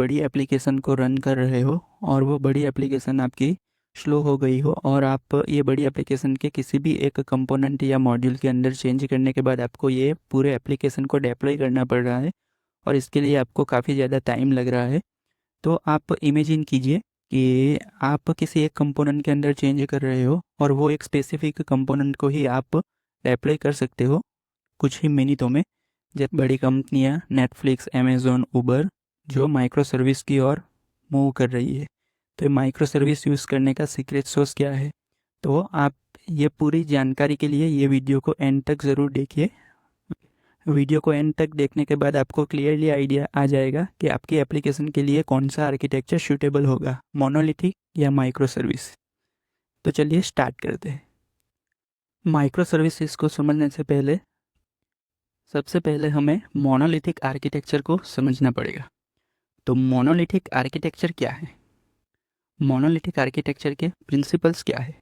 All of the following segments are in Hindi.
बड़ी एप्लीकेशन को रन कर रहे हो और वो बड़ी एप्लीकेशन आपकी स्लो हो गई हो, और आप ये बड़ी एप्लीकेशन के किसी भी एक कंपोनेंट या मॉड्यूल के अंदर चेंज करने के बाद आपको ये पूरे एप्लीकेशन को डिप्लॉय करना पड़ रहा है, और इसके लिए आपको काफ़ी ज़्यादा टाइम लग रहा है। तो आप इमेजिन कीजिए कि आप किसी एक कंपोनेंट के अंदर चेंज कर रहे हो, और वो एक स्पेसिफिक कंपोनेंट को ही आप डिप्लॉय कर सकते हो कुछ ही मिनटों में। जब बड़ी कंपनियां नेटफ्लिक्स, अमेज़ॉन, उबर जो माइक्रो सर्विस की ओर मूव कर रही है, तो ये माइक्रो सर्विस यूज़ करने का सीक्रेट सोर्स क्या है? तो आप ये पूरी जानकारी के लिए ये वीडियो को एंड तक ज़रूर देखिए। वीडियो को एंड तक देखने के बाद आपको क्लियरली आइडिया आ जाएगा कि आपकी एप्लीकेशन के लिए कौन सा आर्किटेक्चर सूटेबल होगा, मोनोलिथिक या माइक्रो सर्विस। तो चलिए स्टार्ट करते हैं। माइक्रो सर्विसेज को समझने से पहले सबसे पहले हमें मोनोलिथिक आर्किटेक्चर को समझना पड़ेगा। तो मोनोलिथिक आर्किटेक्चर क्या है? मोनोलिथिक आर्किटेक्चर के प्रिंसिपल्स क्या है?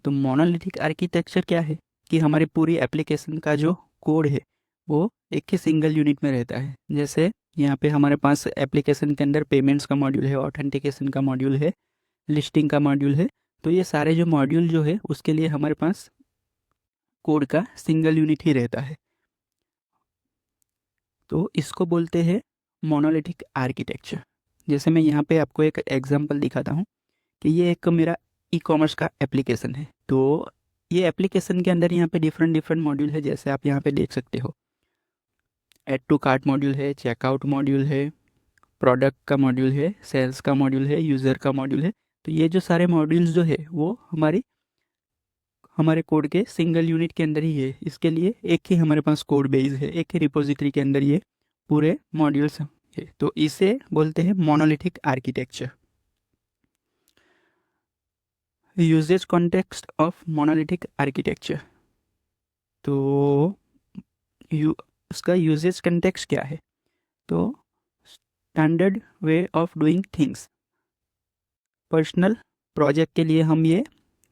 तो मोनोलिथिक आर्किटेक्चर क्या है कि हमारी पूरी एप्लीकेशन का जो कोड है वो एक ही सिंगल यूनिट में रहता है। जैसे यहाँ पे हमारे पास एप्लीकेशन के अंदर पेमेंट्स का मॉड्यूल है, ऑथेंटिकेशन का मॉड्यूल है, लिस्टिंग का मॉड्यूल है। तो ये सारे जो मॉड्यूल जो है उसके लिए हमारे पास कोड का सिंगल यूनिट ही रहता है। तो इसको बोलते हैं मोनोलिथिक आर्किटेक्चर। जैसे मैं यहाँ पे आपको एक एग्जांपल दिखाता हूँ कि ये एक मेरा ई कॉमर्स का एप्लीकेशन है। तो ये एप्लीकेशन के अंदर यहाँ पे डिफरेंट डिफरेंट मॉड्यूल है, जैसे आप यहाँ पे देख सकते हो। ऐड टू कार्ट मॉड्यूल है, चेकआउट मॉड्यूल है, प्रोडक्ट का मॉड्यूल है, सेल्स का मॉड्यूल है, यूज़र का मॉड्यूल है। तो ये जो सारे मॉड्यूल्स जो है वो हमारे कोड के सिंगल यूनिट के अंदर ही है। इसके लिए एक ही हमारे पास कोड बेस है, एक ही रिपोजिटरी के अंदर ये पूरे मॉड्यूल्स है। तो इसे बोलते हैं monolithic architecture. Usages context of monolithic architecture. तो उसका यूजेज कॉन्टेक्स्ट क्या है? तो standard way of doing things. Personal project के लिए हम ये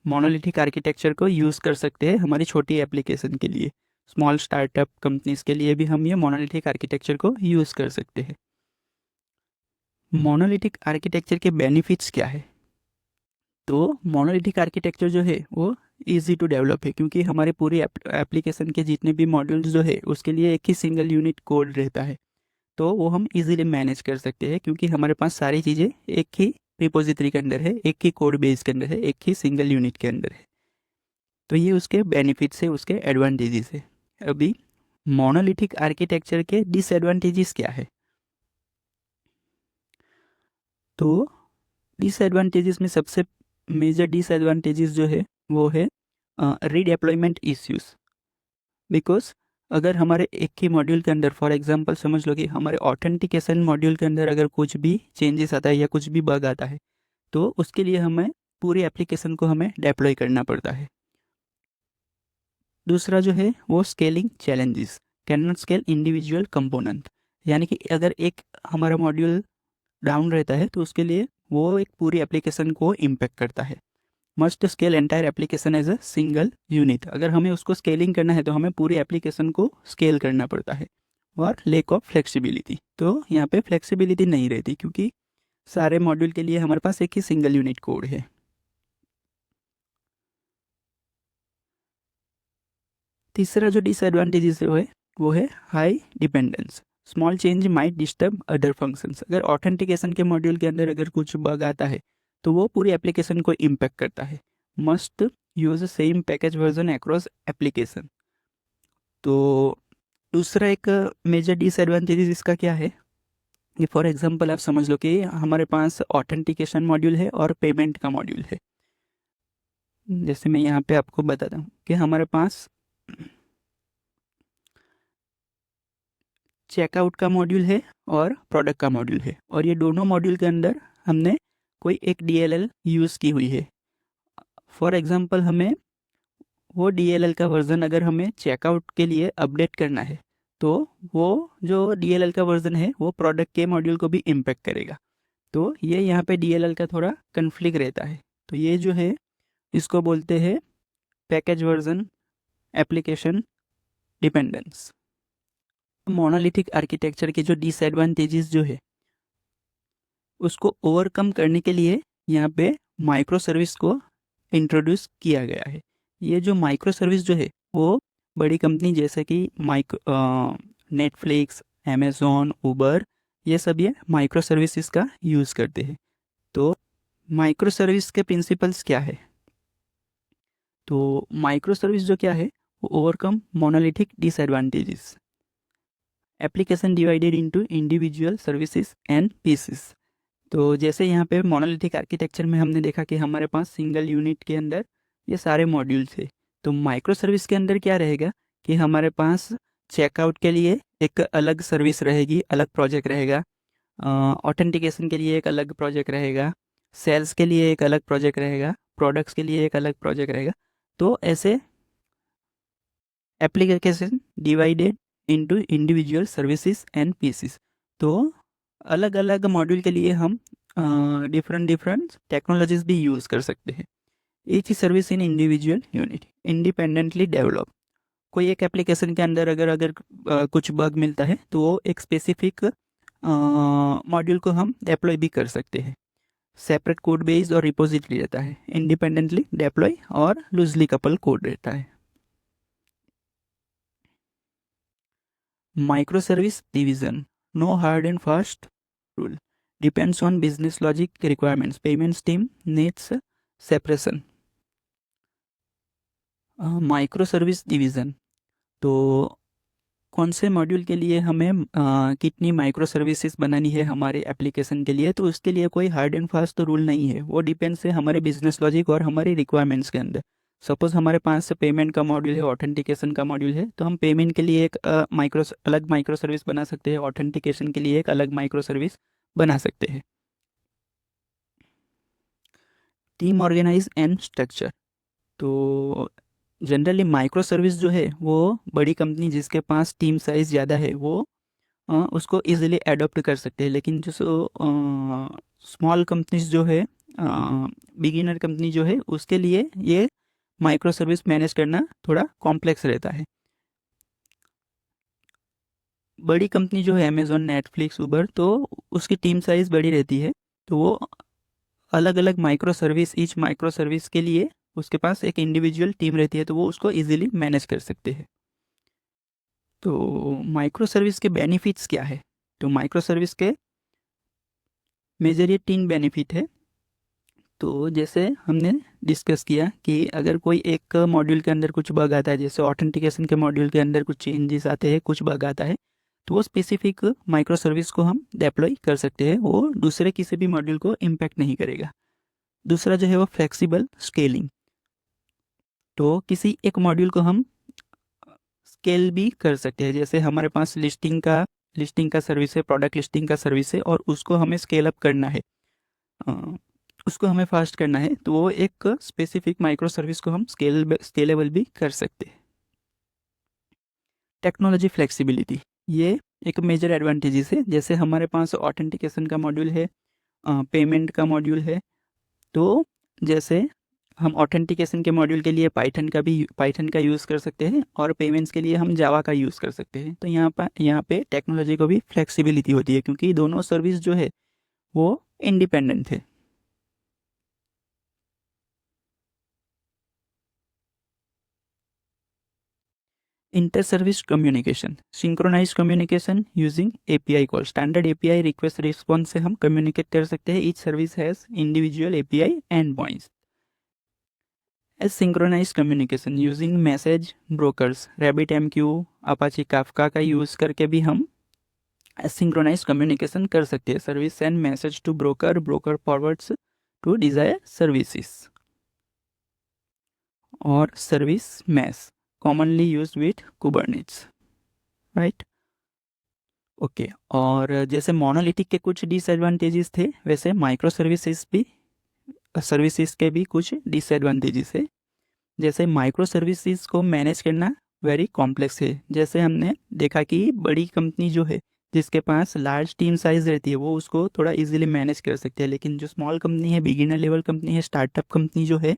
मोनोलिथिक आर्किटेक्चर को यूज़ कर सकते हैं हमारी छोटी एप्लीकेशन के लिए। स्मॉल स्टार्टअप कंपनीज के लिए भी हम ये मोनोलिथिक आर्किटेक्चर को यूज़ कर सकते हैं। मोनोलिथिक आर्किटेक्चर के बेनिफिट्स क्या है? तो मोनोलिथिक आर्किटेक्चर जो है वो इजी टू डेवलप है, क्योंकि हमारे पूरी एप्लीकेशन के जितने भी मॉड्यूल्स जो है उसके लिए एक ही सिंगल यूनिट कोड रहता है। तो वो हम इजीली मैनेज कर सकते हैं, क्योंकि हमारे पास सारी चीज़ें एक ही रिपोजिटरी के अंदर है, एक ही कोड बेस के अंदर है, एक ही सिंगल यूनिट के अंदर है। तो ये उसके बेनिफिट्स है, उसके एडवांटेजेस है। अभी मोनोलिथिक आर्किटेक्चर के डिसएडवांटेजेस क्या है? तो डिसएडवांटेजेस में सबसे मेजर डिसएडवांटेजेस जो है वो है रीडेप्लॉयमेंट इश्यूज। बिकॉज अगर हमारे एक ही मॉड्यूल के अंदर, फॉर एग्जांपल समझ लो कि हमारे ऑथेंटिकेशन मॉड्यूल के अंदर अगर कुछ भी चेंजेस आता है या कुछ भी बग आता है, तो उसके लिए हमें पूरी एप्लीकेशन को हमें डिप्लॉय करना पड़ता है। दूसरा जो है वो scaling challenges, can not scale individual component. यानी कि अगर एक हमारा मॉड्यूल डाउन रहता है तो उसके लिए वो एक पूरी एप्लीकेशन को इम्पेक्ट करता है। Must scale entire application as a single unit. अगर हमें उसको स्केलिंग करना है तो हमें पूरी एप्लीकेशन को स्केल करना पड़ता है। और लेक ऑफ फ्लेक्सिबिलिटी, तो यहाँ पे फ्लेक्सिबिलिटी नहीं रहती, क्योंकि सारे मॉड्यूल के लिए हमारे पास एक ही सिंगल यूनिट कोड है। तीसरा जो डिसएडवांटेजेस है वो है high dependence. Small change might disturb other functions. अगर ऑथेंटिकेशन के मॉड्यूल के अंदर अगर कुछ बग आता है तो वो पूरी एप्लीकेशन को इम्पेक्ट करता है। Must use same package version across application. तो दूसरा एक मेजर डिसएडवांटेजेस इसका क्या है कि फॉर एग्जांपल आप समझ लो कि हमारे पास ऑथेंटिकेशन मॉड्यूल है और पेमेंट का मॉड्यूल है। जैसे मैं यहाँ पे आपको बताता हूँ कि हमारे पास चेकआउट का मॉड्यूल है और प्रोडक्ट का मॉड्यूल है, और ये दोनों मॉड्यूल के अंदर हमने कोई एक DLL यूज़ की हुई है। फॉर एग्जांपल हमें वो DLL का वर्ज़न अगर हमें चेकआउट के लिए अपडेट करना है, तो वो जो DLL का वर्ज़न है वो प्रोडक्ट के मॉड्यूल को भी इम्पेक्ट करेगा। तो ये यहाँ पे DLL का थोड़ा कन्फ्लिक्ट रहता है। तो ये जो है इसको बोलते हैं package version application dependence. Monolithic architecture के जो डिसएडवांटेजेस जो है उसको ओवरकम करने के लिए यहाँ पे माइक्रो सर्विस को इंट्रोड्यूस किया गया है। ये जो माइक्रो सर्विस जो है वो बड़ी कंपनी जैसे कि नेटफ्लिक्स, अमेज़ॉन, उबर, ये सब ये माइक्रो सर्विसेज का यूज़ करते हैं। तो माइक्रो सर्विस के प्रिंसिपल्स क्या है? तो माइक्रो सर्विस जो क्या है वो overcome monolithic disadvantages, application divided into individual services and pieces. तो जैसे यहाँ पे मोनोलिथिक आर्किटेक्चर में हमने देखा कि हमारे पास सिंगल यूनिट के अंदर ये सारे मॉड्यूल थे। तो माइक्रो सर्विस के अंदर क्या रहेगा कि हमारे पास चेकआउट के लिए एक अलग सर्विस रहेगी, अलग प्रोजेक्ट रहेगा, ऑथेंटिकेशन के लिए एक अलग प्रोजेक्ट रहेगा, सेल्स के लिए एक अलग प्रोजेक्ट रहेगा, प्रोडक्ट्स के लिए एक अलग प्रोजेक्ट रहेगा। तो ऐसे application divided into individual services and pieces. तो अलग अलग मॉड्यूल के लिए हम डिफरेंट डिफरेंट टेक्नोलॉजीज भी यूज़ कर सकते हैं। Each service in individual unit independently develop. कोई एक एप्लीकेशन के अंदर अगर अगर कुछ बग मिलता है तो वो एक स्पेसिफिक मॉड्यूल को हम डिप्लॉय भी कर सकते हैं। सेपरेट कोड बेस्ड और रिपोजिटरी रहता है, इंडिपेंडेंटली डिप्लॉय और लूजली कपल कोड रहता है। Microservice division. No hard and fast rule. Depends on business logic requirements. Payments team needs separation. Micro service division. तो कौन से मॉड्यूल के लिए हमें कितनी माइक्रो सर्विसेज बनानी है हमारे एप्लीकेशन के लिए, तो उसके लिए कोई हार्ड एंड फास्ट तो रूल नहीं है। वो डिपेंड्स है हमारे बिजनेस लॉजिक और हमारी रिक्वायरमेंट्स के अंदर। सपोज हमारे पास पेमेंट का मॉड्यूल है, ऑथेंटिकेशन का मॉड्यूल है, तो हम पेमेंट के लिए एक अलग माइक्रो सर्विस बना सकते हैं, ऑथेंटिकेशन के लिए एक अलग माइक्रो सर्विस बना सकते हैं। Team organise and structure. तो जनरली माइक्रो सर्विस जो है वो बड़ी कंपनी जिसके पास टीम साइज़ ज़्यादा है वो उसको इजीली अडॉप्ट कर सकते हैं। लेकिन जो स्मॉल कंपनीज जो है, बिगिनर कंपनी जो है, उसके लिए ये माइक्रो सर्विस मैनेज करना थोड़ा कॉम्प्लेक्स रहता है। बड़ी कंपनी जो है अमेज़ॉन, नेटफ्लिक्स, उबर, तो उसकी टीम साइज़ बड़ी रहती है, तो वो अलग अलग micro service, each micro service के लिए उसके पास एक इंडिविजुअल टीम रहती है, तो वो उसको इजीली मैनेज कर सकते हैं। तो माइक्रो सर्विस के बेनिफिट्स क्या है? तो माइक्रो सर्विस के मेजर ये 3 बेनिफिट है। तो जैसे हमने डिस्कस किया कि अगर कोई एक मॉड्यूल के अंदर कुछ बग आता है, जैसे ऑथेंटिकेशन के मॉड्यूल के अंदर कुछ चेंजेस आते हैं, कुछ बग आता है, तो वो स्पेसिफिक माइक्रो सर्विस को हम डिप्लॉय कर सकते हैं, वो दूसरे किसी भी मॉड्यूल को इम्पैक्ट नहीं करेगा। दूसरा जो है वो फ्लेक्सिबल स्केलिंग। तो किसी एक मॉड्यूल को हम स्केल भी कर सकते हैं। जैसे हमारे पास लिस्टिंग का सर्विस है, प्रोडक्ट लिस्टिंग का सर्विस है, और उसको हमें स्केल अप करना है, उसको हमें फास्ट करना है, तो वो एक स्पेसिफिक माइक्रो सर्विस को हम स्केलेबल भी कर सकते हैं। टेक्नोलॉजी फ्लेक्सिबिलिटी, ये एक मेजर एडवांटेजेस है। जैसे हमारे पास ऑथेंटिकेशन का मॉड्यूल है, पेमेंट का मॉड्यूल है, तो जैसे हम ऑथेंटिकेशन के मॉड्यूल के लिए पाइथन का यूज़ कर सकते हैं, और पेमेंट्स के लिए हम जावा का यूज़ कर सकते हैं। तो यहाँ पे टेक्नोलॉजी को भी फ्लेक्सिबिलिटी होती है, क्योंकि दोनों सर्विस जो है वो इंडिपेंडेंट है। Inter service communication, synchronize communication using API call, standard API request response से हम कम्युनिकेट कर सकते हैं। Each service has individual API endpoints. Asynchronize communication using message brokers, RabbitMQ, Apache Kafka का यूज़ करके भी हम एसिंक्रोनाइज कम्युनिकेशन कर सकते हैं। Service send message to broker, broker forwards to desire services. और service mesh, commonly use with Kubernetes, right. Okay, और जैसे मोनोलिथिक के कुछ डिसएडवांटेजेस थे, वैसे माइक्रो सर्विसेज के भी कुछ डिसएडवांटेजेस है। जैसे माइक्रो सर्विसेज को मैनेज करना वेरी कॉम्प्लेक्स है। जैसे हमने देखा कि बड़ी कंपनी जो है जिसके पास लार्ज टीम साइज रहती है वो उसको थोड़ा इजीली मैनेज कर सकते हैं, लेकिन जो स्मॉल कंपनी है, बिगिनर लेवल कंपनी है, स्टार्टअप कंपनी जो है,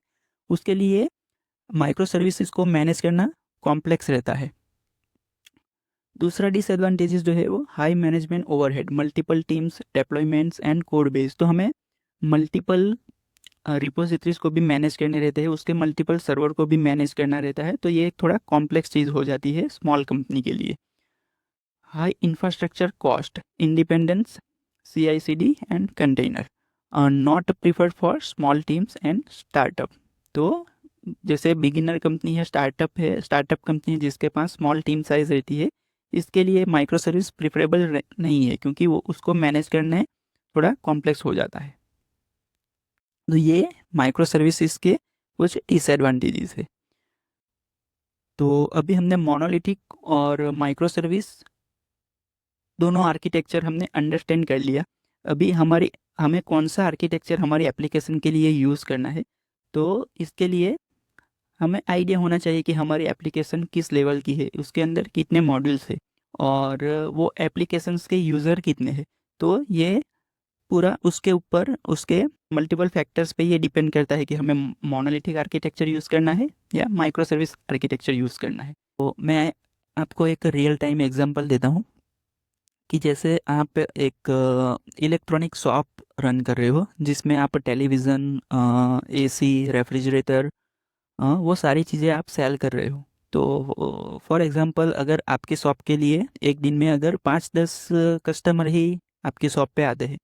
उसके लिए माइक्रो सर्विसेज को मैनेज करना कॉम्प्लेक्स रहता है। दूसरा डिसएडवांटेजेस जो है वो high management overhead, multiple teams, deployments and code base. तो हमें मल्टीपल रिपोजिटरीज को भी मैनेज करने रहते हैं, उसके मल्टीपल सर्वर को भी मैनेज करना रहता है, तो ये एक थोड़ा कॉम्प्लेक्स चीज़ हो जाती है स्मॉल कंपनी के लिए। High infrastructure cost, independence, CI/CD and container not preferred for small teams and startup. तो जैसे बिगिनर कंपनी है, स्टार्टअप कंपनी है जिसके पास स्मॉल टीम साइज रहती है, इसके लिए माइक्रो सर्विस प्रिफरेबल नहीं है, क्योंकि वो उसको मैनेज करने थोड़ा कॉम्प्लेक्स हो जाता है। तो ये माइक्रो सर्विसेज के कुछ डिसएडवांटेजेस है। तो अभी हमने मोनोलिथिक और माइक्रो सर्विस दोनों आर्किटेक्चर हमने अंडरस्टैंड कर लिया। अभी हमें कौन सा आर्किटेक्चर हमारी एप्लीकेशन के लिए यूज़ करना है, तो इसके लिए हमें आइडिया होना चाहिए कि हमारी एप्लीकेशन किस लेवल की है, उसके अंदर कितने मॉड्यूल्स है और वो एप्लीकेशंस के यूज़र कितने हैं। तो ये पूरा उसके ऊपर उसके मल्टीपल फैक्टर्स पे ये डिपेंड करता है कि हमें मोनोलिथिक आर्किटेक्चर यूज़ करना है या माइक्रो सर्विस आर्किटेक्चर यूज़ करना है। तो मैं आपको एक रियल टाइम एग्जांपल देता हूँ कि जैसे आप एक इलेक्ट्रॉनिक शॉप रन कर रहे हो, जिसमें आप टेलीविज़न, AC, रेफ्रिजरेटर, वो सारी चीज़ें आप सेल कर रहे हो। तो फॉर एग्जांपल अगर आपकी शॉप के लिए एक दिन में अगर 5-10 कस्टमर ही आपकी शॉप पे आते हैं,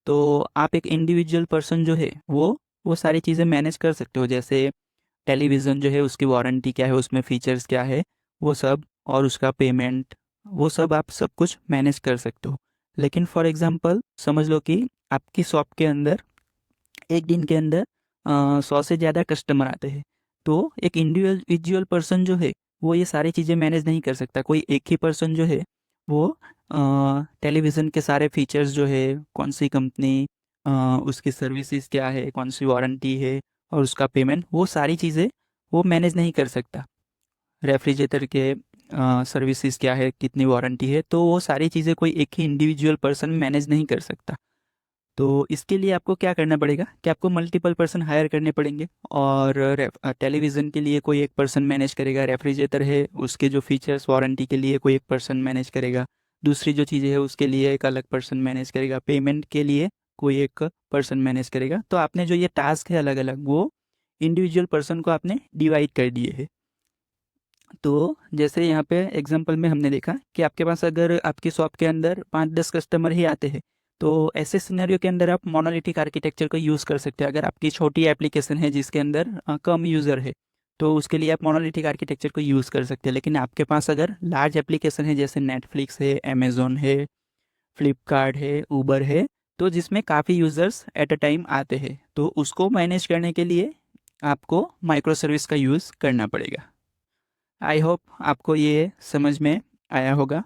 तो आप एक इंडिविजुअल पर्सन जो है वो सारी चीज़ें मैनेज कर सकते हो। जैसे टेलीविज़न जो है उसकी वारंटी क्या है, उसमें फीचर्स क्या है, वो सब, और उसका पेमेंट, वो सब आप सब कुछ मैनेज कर सकते हो। लेकिन फॉर एग्जांपल समझ लो कि आपकी शॉप के अंदर एक दिन के अंदर 100 से ज़्यादा कस्टमर आते हैं, तो एक इंडिविजुअल पर्सन जो है वो ये सारी चीज़ें मैनेज नहीं कर सकता। कोई एक ही पर्सन जो है वो टेलीविज़न के सारे फीचर्स जो है, कौन सी कंपनी, उसकी सर्विसेज क्या है, कौन सी वारंटी है और उसका पेमेंट, वो सारी चीज़ें वो मैनेज नहीं कर सकता। रेफ्रिजरेटर के सर्विसेज क्या है, कितनी वारंटी है, तो वो सारी चीज़ें कोई एक ही इंडिविजुअल पर्सन मैनेज नहीं कर सकता। तो इसके लिए आपको क्या करना पड़ेगा कि आपको मल्टीपल पर्सन हायर करने पड़ेंगे, और टेलीविज़न के लिए कोई एक पर्सन मैनेज करेगा, रेफ्रिजरेटर है उसके जो फीचर्स वारंटी के लिए कोई एक पर्सन मैनेज करेगा, दूसरी जो चीज़ें है उसके लिए एक अलग पर्सन मैनेज करेगा, पेमेंट के लिए कोई एक पर्सन मैनेज करेगा। तो आपने जो ये टास्क है अलग अलग, वो इंडिविजुअल पर्सन को आपने डिवाइड कर दिए है। तो जैसे यहाँ पे एग्जांपल में हमने देखा कि आपके पास अगर आपकी शॉप के अंदर 5-10 कस्टमर ही आते हैं, तो ऐसे सिनेरियो के अंदर आप मोनोलिथिक आर्किटेक्चर को यूज़ कर सकते हैं। अगर आपकी छोटी एप्लीकेशन है जिसके अंदर कम यूज़र है, तो उसके लिए आप मोनोलिथिक आर्किटेक्चर को यूज़ कर सकते हैं। लेकिन आपके पास अगर लार्ज एप्लीकेशन है, जैसे नेटफ्लिक्स है, अमेज़ॉन है, फ्लिपकार्ट है, ऊबर है, तो जिसमें काफ़ी यूज़र्स एट अ टाइम आते हैं, तो उसको मैनेज करने के लिए आपको माइक्रो सर्विस का यूज़ करना पड़ेगा। आई होप आपको ये समझ में आया होगा।